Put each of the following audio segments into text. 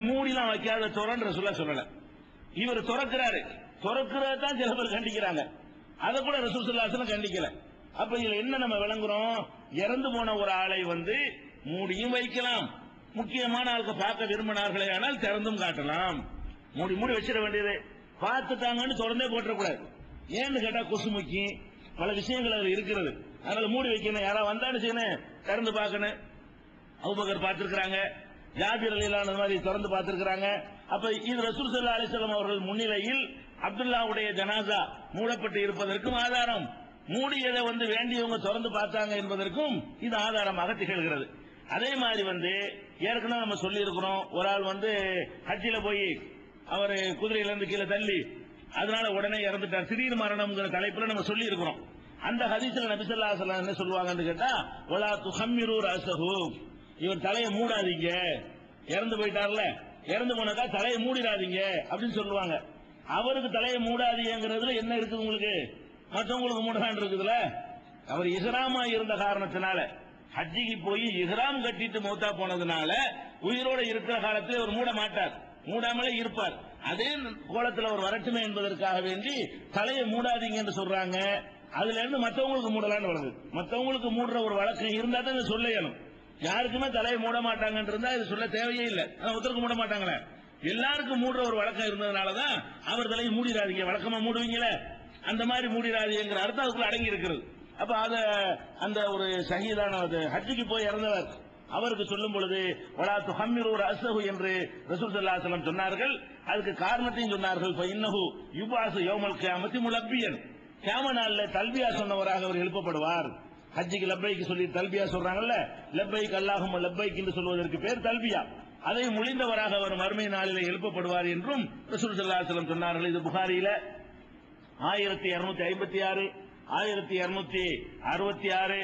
மூடிலாம் வைக்காத துறன்ற சொல்லல. இவர் துறக்கிறாரு, துறக்கிறதான் சில பேர் கண்டிக்கிறாங்க, அதை கூட ரசூல் ஸல்லல்லாஹு அலைஹி வஸல்லம் கண்டிக்கல. அப்ப இதுல என்ன நம்ம விளங்குறோம்? இறந்து போன ஒரு ஆளை மூடியும் வைக்கலாம், முக்கியமான ஆளுக்கு பார்க்க விரும்பினார்களே ஆனால் திறந்தும் காட்டலாம். மூடி வச்சிட வேண்டியது, பார்த்துட்டாங்கன்னு திறந்தே போட்டக்கூடாது. ஏன்னு கேட்டா கொசுமுக்கி பல விஷயங்கள் அதுல இருக்கிறது, அதனால மூடி வைக்கணும். யாராவது வந்தாலும் செய்யணும், திறந்து பார்க்கணும். அபூபக்கர் பார்த்திருக்கிறாங்க, ஜாபிர் ரலியல்லாஹு அன்ஹு மாதிரி திறந்து பார்த்திருக்கிறாங்க. அப்ப இது ரசூல் ஸல்லல்லாஹு அலைஹி வஸல்லம் அவர்கள் முன்னிலையில் அப்துல்லாவுடைய ஜனாசா மூடப்பட்டு இருப்பதற்கும் ஆதாரம், மூடியதை வேண்டியவங்க திறந்து பார்த்தாங்க என்பதற்கும் இது ஆதாரமாக திகழ்கிறது. அதே மாதிரி ஏற்கனவே நம்ம சொல்லி இருக்கிறோம், ஒரு ஆள் ஹஜ்ஜில போய் அவர் குதிரையில இருந்து கீழே தள்ளி அதனால உடனே இறந்துட்டார், திடீர் மரணம்ங்கிற தலைப்புல நம்ம சொல்லி இருக்கிறோம். அந்த ஹதீஸ்ல நபி ஸல்லல்லாஹு அலைஹி வஸல்லம் என்ன சொல்லுவாங்கன்னு கேட்டா, வலா துஹம்மிரு ரஸஹு, இவர் தலையை மூடாதீங்க, இறந்து போயிட்டார்ல, இறந்து போனதா தலையை மூடிடாதீங்க அப்படின்னு சொல்லுவாங்க. அவருக்கு தலையை மூடாதீங்கிறதுல என்ன இருக்குது உங்களுக்கு? மற்றவங்களுக்கு மூடலான் இருக்குதுல. அவர் இஹ்ராமா இருந்த காரணத்தினால, ஹஜ்ஜிக்கு போய் இஹ்ராம் கட்டிட்டு மௌத்தா போனதுனால உயிரோட இருக்கிற காலத்தில் அவர் மூட மாட்டார், மூடாமலே இருப்பார். அதே கோலத்தில் அவர் வரட்டுமே என்பதற்காக வேண்டி தலையை மூடாதீங்க என்று சொல்றாங்க. அதுல இருந்து மற்றவங்களுக்கு மூடலான்னு வருது. மற்றவங்களுக்கு மூடுற ஒரு வழக்கம் இருந்தா தான் சொல்லணும். யாருக்குமே தலையை மூட மாட்டாங்கன்னு இருந்தா இது சொல்ல தேவையே இல்லை. ஒருத்தருக்கு மூட மாட்டாங்களே, எல்லாருக்கும் மூடுற ஒரு வழக்கம் இருந்ததுனாலதான் அவர் தலையை மூடிடாதீங்க, வழக்கமா மூடுவீங்களே அந்த மாதிரி மூடிடாதீங்கிற அர்த்தம் அதுக்குள்ள அடங்கி இருக்கிறது. அப்ப அந்த ஒரு ஷஹீதான ஹஜ்ஜுக்கு போய் இறந்தவர் அவருக்கு சொல்லும் பொழுது வலா துஹம்மிரு ரஸஹு என்று ரசூல் ஸல்லல்லாஹு அலைஹி வஸல்லம் சொன்னார்கள். அதுக்கு காரணத்தையும் சொன்னார்கள். ஃபஇன்னஹு யுபாஸு யௌமல் கியாமத்தி முலப்பியன், கியாம நாள்ல தல்பியா சொன்னவராக அவர் எழுப்பப்படுவார். ஹஜ்ஜுக்கு லப்பைக்கு சொல்லி தல்பியா சொல்றாங்கல்ல, லப்பைக் அல்லாஹும்ம லப்பைக் என்று சொல்வதற்கு பேர் தல்பியா. அதை முழிந்தவராக அவர் மறுமை நாளிலே எழுப்பப்படுவார் என்றும் ரசூல் ஸல்லல்லாஹு அலைஹி வஸல்லம் சொன்னார்கள். இது புகாரியில 1256, 1266, 1267,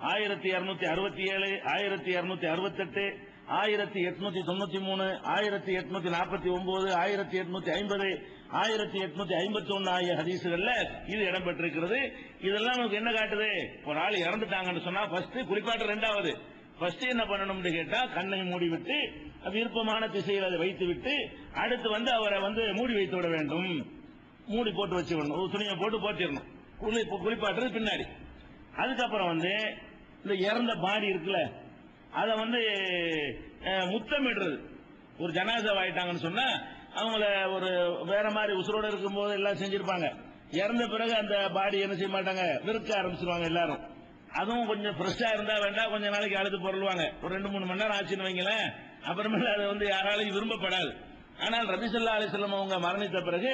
1268, 1893, 1849, 1850, 1851 ஆகிய ஹதீசுகள்ல இது இடம்பெற்றிருக்கிறது. இதெல்லாம் நமக்கு என்ன காட்டுது? ஒரு ஆள் இறந்துட்டாங்கன்னு சொன்னா ஃபர்ஸ்ட் குறிப்பாட்டு, ரெண்டாவது ஃபர்ஸ்ட் என்ன பண்ணணும்னு கேட்டா கண்ணை மூடிவிட்டு விருப்பமான திசையில் அதை வைத்து விட்டு அடுத்து அவரை மூடி வைத்து விட வேண்டும். மூடி போட்டு வச்சுக்கணும், துணியை போட்டு போட்டிடணும், குளிப்பாட்டுறது பின்னாடி. அதுக்கப்புறம் இந்த இறந்த பாடி இருக்குல்ல, அதை முத்தமிடுறது. ஒரு ஜனாசா ஆயிட்டாங்கன்னு சொன்னா அவங்கள ஒரு வேற மாதிரி உசுரோட இருக்கும் போது எல்லாம் செஞ்சிருப்பாங்க. இறந்த பிறகு அந்த பாடி என்ன செய்ய மாட்டாங்க, விற்க ஆரம்பிச்சிருவாங்க எல்லாரும். அதுவும் கொஞ்சம் ஃப்ரெஷ்ஷா இருந்தா வேண்டாம், கொஞ்ச நாளைக்கு அழுது பொருள்வாங்க. ஒரு 2-3 மணி நேரம் ஆச்சுன்னு வைங்களேன், அப்புறமேல அது யாராலையும் விரும்பப்படாது. ஆனால் நபி ஸல்லல்லாஹு அலைஹி வஸல்லம் அவங்க மரணித்த பிறகு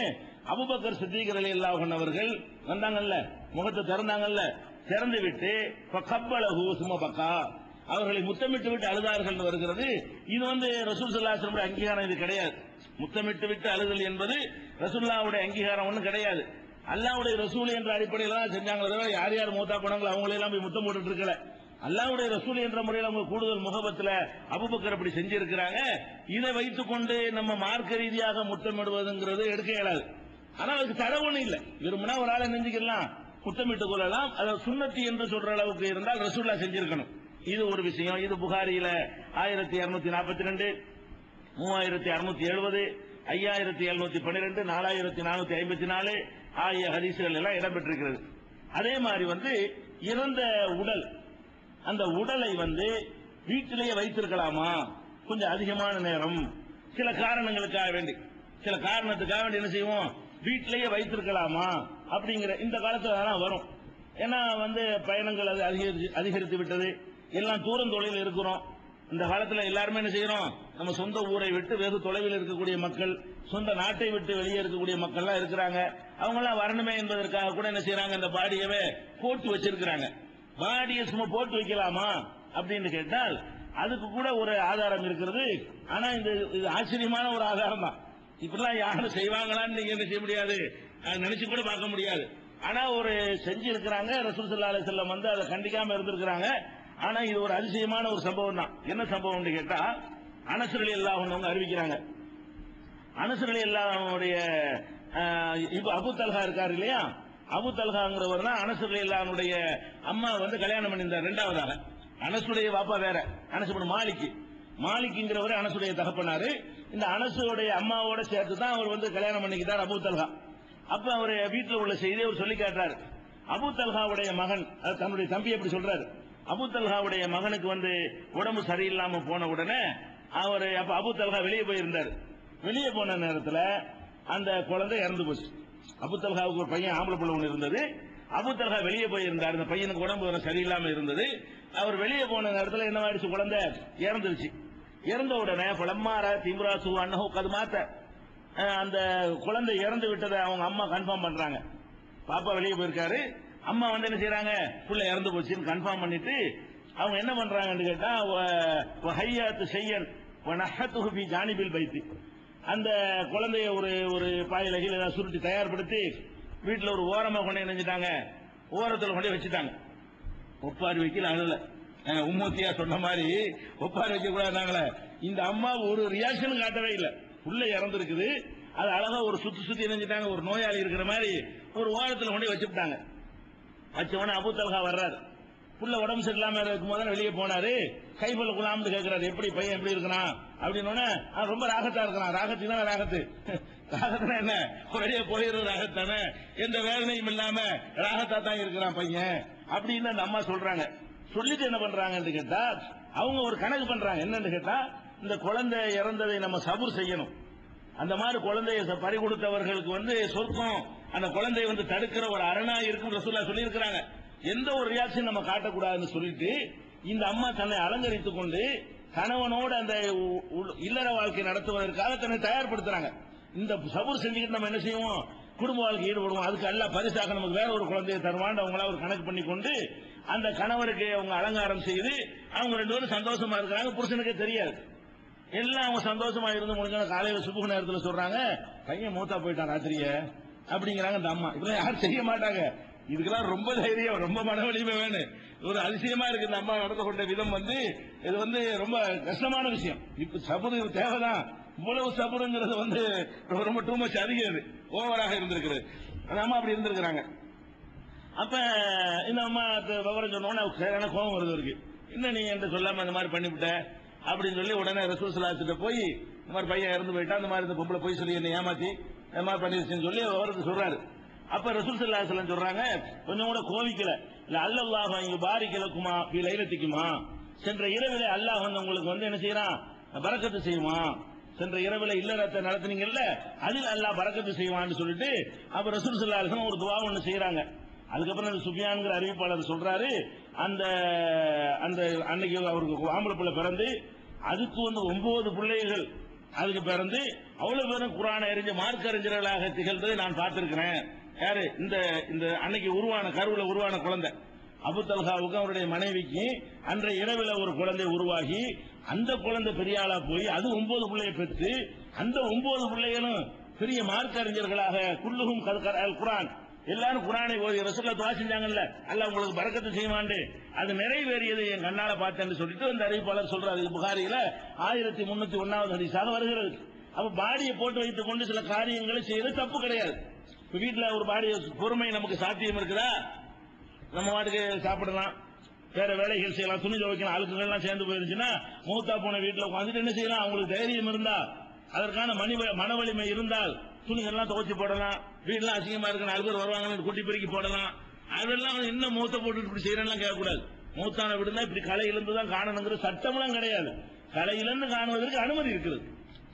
அபூபக்கர் சித்திக் ரலியல்லாஹு அன்ஹு அவர்கள் வந்தாங்கல்ல, முகத்தை திறந்தாங்கல்ல, திறந்து விட்டு ஃபகப்பலஹு சும்ம பக்கா, அவர்களை முத்தமிட்டு விட்டு அழுதார்கள் வருகிறது. இது ரசூல் ஸல்லல்லாஹு அலைஹி வஸல்லம் அங்கீகாரம் இது கிடையாது. முத்தமிட்டு விட்டு அழுதல் என்பது ரசூலுல்லாஹ்வுடைய அங்கீகாரம் ஒன்றும் கிடையாது. அல்லாஹ்வுடைய ரசூல் என்ற அடிப்படையில் தான் செஞ்சாங்களே, யார் யார் மூத்தா போனாங்களோ அவங்களை எல்லாம் போய் முத்தம் போட்டுட்டு இருக்கல. அல்லாஹ்வுடைய ரசூல் என்ற முறையில் அவங்க கூடுதல் முகபத்துல அபூபக்கர் அப்படி செஞ்சிருக்கிறாங்க. இதை வைத்துக் கொண்டு நம்ம மார்க்க ரீதியாக முத்தமிடுவதுங்கிறது எடுக்க இயலாது. ஆனால் அதுக்கு தடை ஒன்றும் இல்லை, விரும்பினா ஒரு ஆளை நெஞ்சுக்கலாம், முத்தமிட்டுக் கொள்ளலாம். அதை சுன்னத்தி என்று சொல்ற அளவுக்கு இருந்தால் ரசூலுல்லாஹ் செஞ்சிருக்கணும். இது ஒரு விஷயம். இது புகாரியில 1242, 3670, 5712, 4454 ஆகிய ஹதீசுகள் எல்லாம் இடம்பெற்றிருக்கிறது. அதே மாதிரி இறந்த உடல், அந்த உடலை வீட்டிலேயே வைத்திருக்கலாமா? கொஞ்சம் அதிகமான நேரம் சில காரணங்களுக்காக வேண்டி, சில காரணத்துக்காக வேண்டி என்ன செய்வோம், வீட்டிலேயே வைத்திருக்கலாமா அப்படிங்கிற இந்த காலத்துல வரும். ஏன்னா பயணங்கள் அது அதிகரித்து விட்டது, எல்லாம் தூரம் தொலைவில் இருக்கிறோம். இந்த காலத்துல எல்லாருமே என்ன செய்யறோம், நம்ம சொந்த ஊரை விட்டு வெகு தொலைவில் இருக்கக்கூடிய மக்கள், சொந்த நாட்டை விட்டு வெளியே இருக்கக்கூடிய மக்கள் எல்லாம் இருக்கிறாங்க. அவங்க எல்லாம் வரணுமே என்பதற்காக கூட என்ன செய்யறாங்க, இந்த பாடியவே போட்டு வச்சிருக்கிறாங்க. பாடியை சும்மா போட்டு வைக்கலாமா அப்படின்னு கேட்டால் அதுக்கு கூட ஒரு ஆதாரம் இருக்கிறது. ஆனா இது ஆச்சரியமான ஒரு ஆதாரம் தான். இப்பெல்லாம் யாரும் செய்வாங்களான்னு நீங்க என்ன செய்ய முடியாது, நினைச்சு கூட பார்க்க முடியாது. ஆனா ஒரு செஞ்சு இருக்கிறாங்க. ரசூல் ஸல்லல்லாஹு அலைஹி வஸல்லம் அதை கண்டிக்காம இருந்திருக்கிறாங்க. ஆனா இது ஒரு அதிசயமான ஒரு சம்பவம் தான். என்ன சம்பவம் கேட்டா, அனஸ் ரலியல்லாஹு அன்ஹு அறிவிக்கிறாங்க. அனஸ் ரலியல்லாஹுடைய அபூ தல்ஹா இருக்காரு இல்லையா, அபூ தல்ஹாங்கிறவர் தான் அனஸ் ரலியல்லாஹு அன்ஹுடைய அம்மா கல்யாணம் பண்ணியிருந்தார் இரண்டாவதாக. அனசுடைய வாப்பா வேற, அனஸ் இப்னு மாலிக், மாலிக்ங்கிறவர் அனசுடைய தகப்பனாரு. இந்த அனசுடைய அம்மாவோட சேர்த்து தான் அவர் வந்து கல்யாணம் பண்ணிக்கிட்டார் அபூ தல்ஹா. அப்ப அவர் வீட்டில் உள்ள செய்தியை அவர் சொல்லி காட்டுறாரு. அபூ தல்ஹாவுடைய மகன் தன்னுடைய தம்பி எப்படி சொல்றாரு, அபூ தல்ஹாவுடைய மகனுக்கு வந்து உடம்பு சரியில்லாம போன உடனே அவர் அப்ப அபூ தல்ஹா வெளியே போயிருந்தார். வெளியே போன நேரத்தில் அந்த குழந்தை இறந்து போச்சு. அபூ தல்ஹாவுக்கு ஒரு பையன் ஆம்பளை பிள்ளை ஒன்று இருந்தது. அபூ தல்ஹா வெளியே போயிருந்தார். அந்த பையனுக்கு உடம்பு சரியில்லாம இருந்தது. அவர் வெளியே போன நேரத்தில் என்ன ஆயிடுச்சு, குழந்தை இறந்துருச்சு. இறந்த உடனே பலம்மாரா திம்ராசு அன்னஹு கது மாத்த, அந்த குழந்தை இறந்து விட்டதை அவங்க அம்மா கன்ஃபார்ம் பண்றாங்க. பாப்பா வெளியே போயிருக்காரு, அம்மா வந்து என்ன செய்யறாங்க, புள்ள இறந்து போச்சுன்னு கன்ஃபார்ம் பண்ணிட்டு அவங்க என்ன பண்றாங்கன்னு கேட்டா ஹையாத்து செய்யன் நஹத்துஹு ஃபீ ஜானிபில் பைத்தி, அந்த குழந்தைய ஒரு பாயில கீழ சுருட்டி தயார்படுத்தி வீட்டில் ஒரு ஓரமா கொண்டு நினைச்சிட்டாங்க, ஓரத்தில் கொண்டு வச்சுட்டாங்க. ஒப்பாரி வைக்கல அழுல, உம்மூத்தியா சொன்ன மாதிரி ஒப்பாரி வைக்க கூடாதுனாங்களே. இந்த அம்மா ஒரு ரியாக்ஷன் காட்டவே இல்லை. புள்ள இறந்துருக்குது, அது அழகா ஒரு சுத்தி நினைச்சிட்டாங்க, ஒரு நோயாளி இருக்கிற மாதிரி ஒரு ஓரத்தில் கொண்டு வச்சுட்டாங்க. வச்சவன அபூ தல்ஹா வர்றாரு. புள்ள உடம்பு சரியில்லாம இருக்கும் போது வெளியே போனாரு. கைபல் குலாம்னு கேட்கிறாரு, எப்படி பையன் எப்படி இருக்கிறான் அப்படின்னு. ரொம்ப ராகத்தா இருக்கிறான். ராகத்தினா ராகத்துனா என்ன, வெளியே போயிடுற ராகத்தானே, எந்த வேதனையும் இல்லாம ராகத்தா தான் இருக்கிறான் பையன் அப்படின்னு அந்த அம்மா சொல்றாங்க. சொல்லிட்டு என்ன பண்றாங்கன்னு கேட்டா அவங்க ஒரு கணக்கு பண்றாங்க. என்னன்னு கேட்டா இந்த குழந்தை இறந்ததை நம்ம சபூர் செய்யணும். அந்த மாதிரி குழந்தைய பறி கொடுத்தவர்களுக்கு வந்து சொர்க்கம் அந்த குழந்தையை வந்து தடுக்கிற ஒரு அரணா இருக்கும் ரசூலுல்லாஹ் சொல்லி இருக்கிறாங்க. எந்த ஒரு ரியாக்ஷன் நம்ம காட்டக்கூடாதுன்னு சொல்லிட்டு இந்த அம்மா தன்னை அலங்கரித்துக் கொண்டு கணவனோடு அந்த இல்லற வாழ்க்கை நடத்துவதற்காக தன்னை தயார்படுத்துறாங்க. இந்த சபூர் செஞ்சுக்கிட்டு நம்ம என்ன செய்வோம், குடும்ப வாழ்க்கை ஈடுபடுவோம். அதுக்கு எல்லாம் பரிசாக நமக்கு வேற ஒரு குழந்தையை தருவான் அவங்களா ஒரு கணக்கு பண்ணி கொண்டு அந்த கணவருக்கு அவங்க அலங்காரம் செய்து அவங்க ரெண்டு பேரும் சந்தோஷமா இருக்கிறாங்க. புருஷனுக்கே தெரியாது. எல்லாம் அவங்க சந்தோஷமா இருந்து முடிஞ்ச காலையில சுபுகு நேரத்தில் சொல்றாங்க, பையன் மூத்தா போயிட்டான் ராத்திரிய அப்படிங்கிறாங்க இந்த அம்மா. இதெல்லாம் யாரும் செய்ய மாட்டாங்க. இதுக்கெல்லாம் ரொம்ப தைரியம், ரொம்ப மன வலிமை வேணும். ஒரு அதிசயமா இருக்கு இந்த அம்மா நடந்து கொண்ட விதம். வந்து இது வந்து ரொம்ப கஷ்டமான விஷயம். இப்ப சபுரு தேவைதான். இவ்வளவு சபுருங்கிறது வந்து ரொம்ப டூ மச் அதிகம், ஓவராக இருந்திருக்கிறது. அந்த அம்மா அப்படி இருந்திருக்கிறாங்க. அப்ப இந்த அம்மா விவரம் சொன்னோன்னு சரியான கோபம் வருது இருக்கு. இன்னும் நீ என்று சொல்லாம இந்த மாதிரி பண்ணிவிட்ட அப்படின்னு சொல்லி உடனே ரசூல் ஸல்லல்லாஹு அலைஹி வஸல்லம் போய் இந்த மாதிரி பையன் இறந்து போயிட்டா, இந்த மாதிரி இந்த பொம்பளை போய் சொல்லி என்ன ஏமாத்தி இந்த மாதிரி பண்ணிருச்சுன்னு சொல்லி அவருக்கு சொல்றாரு. அப்ப ரசூல் ஸல்லல்லாஹு அலைஹி வஸல்லம் சொல்றாங்க, கொஞ்சம் கூட கோவிக்கல, இல்ல அல்லாஹ் இங்க பாரிக்கலக்குமா லைலத்திக்குமா, சென்ற இரவிலே அல்லாஹ் வந்து உங்களுக்கு வந்து என்ன செய்யறான், பரக்கத்து செய்யுமா, சென்ற இரவில இல்லறத்தை நடத்துனீங்கல்ல அதில் அல்லாஹ் பரக்கத்து செய்வான்னு சொல்லிட்டு அப்ப ரசூல் ஸல்லல்லாஹு அலைஹி வஸல்லம் ஒரு துஆ ஒன்னு செய்யறாங்க. அதுக்கப்புறம் சுஃபியான்ங்கிற அறிவிப்பாளர் சொல்றாரு, அந்த அந்த அன்னைக்கு அவருக்கு ஆம்பளை பிள்ளை பிறந்து அதுக்கு வந்து 9 பிள்ளைகள் அதுக்கு பிறந்து அவ்வளவு பேரும் குர்ஆனை அறிஞ்ச மார்க்க அறிஞர்களாக திகழ்ந்ததை நான் பார்த்திருக்கிறேன். யாரு, இந்த இந்த அன்னைக்கு உருவான கருவுல உருவான குழந்தை அபூ தல்ஹாவுக்கு அவருடைய மனைவிக்கு அன்றைய இரவில் ஒரு குழந்தை உருவாகி அந்த குழந்தை பெரிய ஆளா போய் அது 9 பிள்ளையை பெற்று அந்த 9 பிள்ளைகளும் பெரிய மார்க்க அறிஞர்களாக குல்லுஹும் குர்ஆன் எல்லாரும் குர்ஆனை ஓதி ரசூலுல்லாஹ் துஆ செஞ்சாங்கல்ல, அல்லாஹ் உங்களுக்கு பரக்கத்து செய்வாண்டு அது நிறைவேறியது என் கண்ணால பார்த்தேன்னு சொல்லிட்டு அந்த அறிவிப்பாளர் சொல்றாரு. புகாரியில 1301வது ஹதீஸாக வருகிறது. அப்ப பாடியை போட்டு வைத்துக் கொண்டு சில காரியங்களை செய்யறது தப்பு கிடையாது. இப்ப வீட்டுல ஒரு பாடியை பொறுமை நமக்கு சாத்தியம் இருக்குதா, நம்ம வாட்டுக்கு சாப்பிடலாம், வேற வேலைகள் செய்யலாம், துணி துவைக்கலாம், அழுக்குகள்லாம் சேர்ந்து போயிருந்துச்சுன்னா மூத்தா போன வீட்டுல உட்காந்துட்டு என்ன செய்யலாம், அவங்களுக்கு தைரியம் இருந்தா அதற்கான மன வலிமை இருந்தால் துணிகள்லாம் துவைச்சு போடலாம், வீடெல்லாம் அசிங்கமா இருக்கு 4 பேர் வருவாங்கன்னு குட்டி பெருக்கி போடலாம். அதெல்லாம் இன்னும் மூத்த போட்டு இப்படி செய்யறேன்னா கேட்கக்கூடாது. மூத்தான வீடுனா இப்படி களை இழந்து தான் காணணுங்கிற சட்டம்லாம் கிடையாது. களை இழந்து காணுவதற்கு அனுமதி இருக்குது.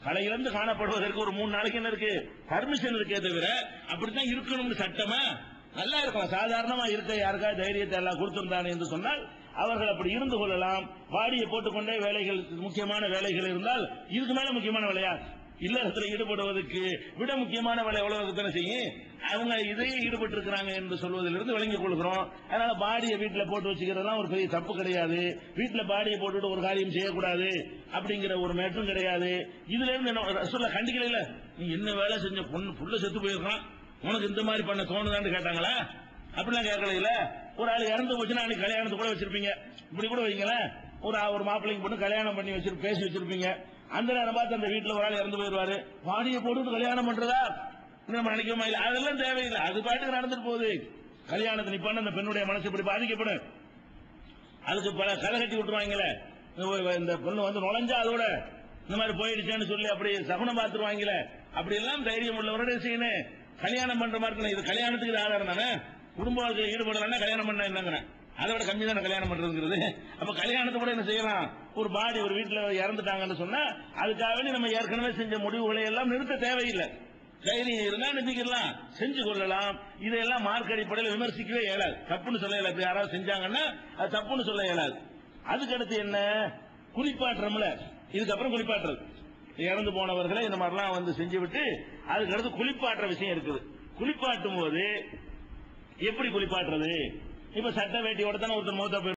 களை இழந்து காணப்படுவதற்கு ஒரு 3 நாளைக்கு என்ன இருக்கு, பர்மிஷன் இருக்கே தவிர அப்படித்தான் இருக்கணும்னு சட்டமா நல்லா இருக்கலாம். சாதாரணமா இருக்க யாருக்காவது தைரியத்தை எல்லாம் கொடுத்திருந்தானே என்று சொன்னால் அவர்கள் அப்படி இருந்து கொள்ளலாம். பாடியை போட்டுக்கொண்டே வேலைகள் முக்கியமான வேலைகள் இருந்தால் இதுக்கு மேல முக்கியமான வேலையா இல்லறத்தில் ஈடுபடுவதற்கு விட முக்கியமான வேலை எவ்வளவு தானே செய்யும். அவங்க இதையே ஈடுபட்டு இருக்கிறாங்க என்று சொல்வதிலிருந்து விளங்கிக் கொள்கிறோம். அதனால பாடியை வீட்டுல போட்டு வச்சுக்கிறதுலாம் ஒரு பெரிய தப்பு கிடையாது. வீட்டுல பாடியை போட்டுட்டு ஒரு காரியம் செய்யக்கூடாது அப்படிங்கிற ஒரு மேட்டும் கிடையாது. இதுல இருந்து சொல்ல கண்டிக்கல, நீ என்ன வேலை செஞ்ச புள்ள செத்து போயிருக்கான் உனக்கு இந்த மாதிரி பண்ண தோணுதான்னு கேட்டாங்களா? அப்படிலாம் கேட்கல. ஒரு ஆள் இறந்து போச்சுன்னா அன்னைக்கு கல்யாணத்தை கூட வச்சிருப்பீங்க, இப்படி கூட வைங்களேன், ஒரு மாப்பிள்ளைக்கு போட்டு கல்யாணம் பண்ணி பேசி வச்சிருப்பீங்க. அந்த நேரம் பார்த்து அந்த வீட்டுல ஒரு ஆள் இறந்து போயிடுவாரு, பாடியை போட்டு கல்யாணம் பண்றதா நம்ம நினைக்கமா இல்ல, அதெல்லாம் தேவையில்லை, அது பாட்டுக்கு நடந்துட்டு போகுது. கல்யாணத்தை நிப்பான அந்த பெண்ணுடைய மனசு இப்படி பாதிக்கப்படும். அதுக்கு பல கதை கட்டி விட்டுருவாங்களே, இந்த பொண்ணு வந்து நுழைஞ்சா அதோட இந்த மாதிரி போயிடுச்சேன்னு சொல்லி அப்படி சகுனம் பார்த்துருவாங்கல, அப்படி எல்லாம் தைரியம் உள்ளவரோட செய்யணும். கல்யாணம் பண்ற மாதிரி இருக்கணும். இது கல்யாணத்துக்கு இது ஆதாரம் தானே. குடும்ப வாழ்க்கையில் ஈடுபடலன்னா கல்யாணம் பண்ண என்னங்கிறேன், அதை விட கம்மி தானே கல்யாணம் பண்றதுங்கிறது. அப்ப கல்யாணத்தை கூட என்ன செய்யலாம், ஒரு பாடி ஒரு வீட்டுல இறந்துட்டாங்கன்னு சொன்னா அதுக்காக நம்ம ஏற்கனவே செஞ்ச முடிவுகளை எல்லாம் நிறுத்த தேவையில்லை. தைரியம் இருந்தா நிறுத்திக்கலாம், செஞ்சு கொள்ளலாம். இதையெல்லாம் மார்க் அடிப்படையில் விமர்சிக்கவே இயலாது, தப்புன்னு சொல்ல இயலாது. யாராவது செஞ்சாங்கன்னா அது தப்புன்னு சொல்ல இயலாது. அதுக்கடுத்து என்ன, குளிப்பாட்டுறோம்ல, இதுக்கப்புறம் குளிப்பாட்டுறது. இறந்து போனவர்களை இந்த மாதிரிலாம் வந்து செஞ்சு விட்டு அதுக்கடுத்து குளிப்பாட்டுற விஷயம் இருக்குது. குளிப்பாட்டும் போது எப்படி குளிப்பாட்டுறது? இப்ப சட்டை வேட்டியோட தானே ஒருத்தர் மௌத்தா